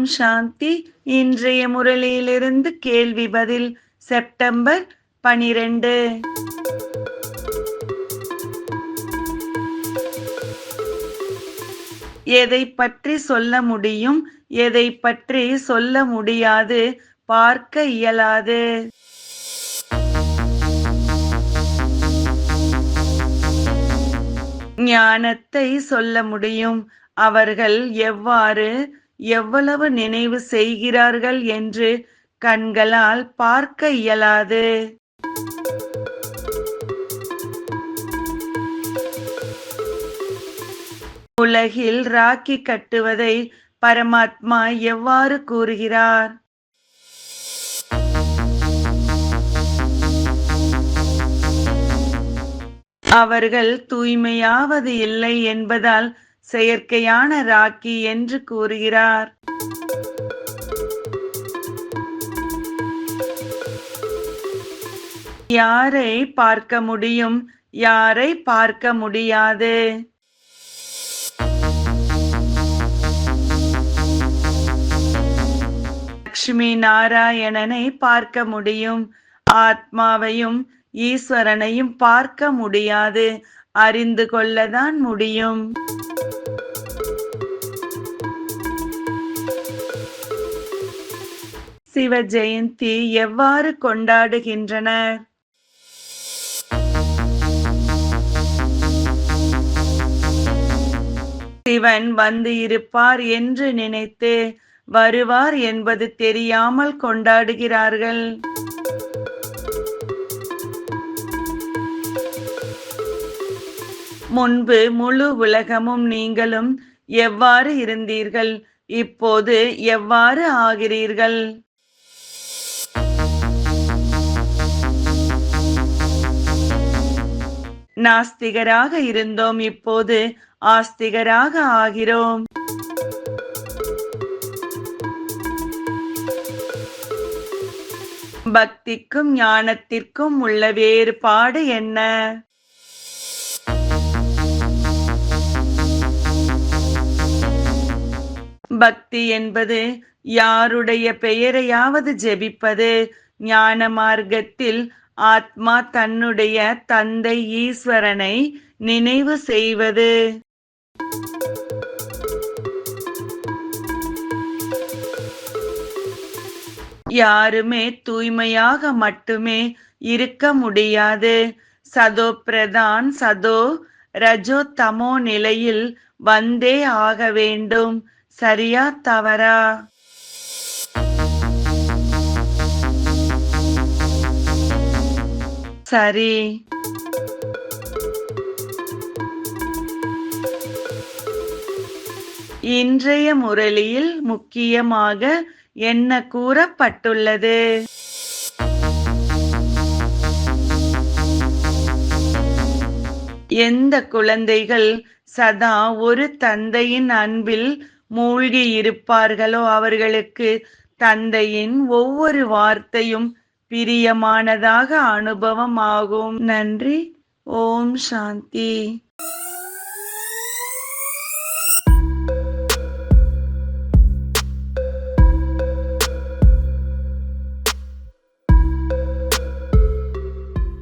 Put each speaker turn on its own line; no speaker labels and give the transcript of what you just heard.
ஓம் சாந்தி. இன்றைய முரளியிலிருந்து கேள்வி பதில் செப்டம்பர் 12. எதை பற்றி சொல்ல முடியும், எதை பற்றி சொல்ல முடியாது, பார்க்க இயலாது. ஞானத்தை சொல்ல முடியும். அவர்கள் எவ்வாறு எவ்வளவு நினைவு செய்கிறார்கள் என்று கண்களால் பார்க்க இயலாது. உலகில் ராக்கி கட்டுவதை பரமாத்மா எவ்வாறு கூறுகிறார்? அவர்கள் தூய்மையாவது இல்லை என்பதால் செயற்கையான ராக்கி என்று கூறுகிறார். யாரை பார்க்க முடியும், யாரை பார்க்க முடியாது? லக்ஷ்மி நாராயணனை பார்க்க முடியும், ஆத்மாவையும் ஈஸ்வரனையும் பார்க்க முடியாது, அறிந்து கொள்ளதான் முடியும். சிவ ஜெயந்தி எவ்வாறு கொண்டாடுகின்றனர்? சிவன் வந்து இருப்பார் என்று நினைத்து வருவார் என்பது தெரியாமல் கொண்டாடுகிறார்கள். முன்பு முழு உலகமும் நீங்களும் எவ்வாறு இருந்தீர்கள், இப்போது எவ்வாறு ஆகிறீர்கள்? நாஸ்திகராக இருந்தோம், இப்போது ஆஸ்திகராக ஆகிறோம். பக்திக்கும் ஞானத்திற்கும் உள்ள வேறுபாடு என்ன? பக்தி என்பது யாருடைய பெயரையாவது ஜெபிப்பது. ஞான மார்க்கத்தில் ஆத்மா தன்னுடைய தந்தை ஈஸ்வரனை நினைவு செய்வது. யாருமே தூய்மையாக மட்டுமே இருக்க முடியாது. சதோ பிரதான் சதோ ரஜோ தமோ நிலையில் வந்தே ஆக வேண்டும். சரியா தவறா? சரி. இன்றைய முரளியில் முக்கியமாக என்ன கூறப்பட்டுள்ளது? எந்த குழந்தைகள் சதா ஒரு தந்தையின் அன்பில் மூழ்கி இருப்பார்களோ அவர்களுக்கு தந்தையின் ஒவ்வொரு வார்த்தையும் பிரியமானதாக அனுபவம் ஆகும். நன்றி. ஓம் சாந்தி.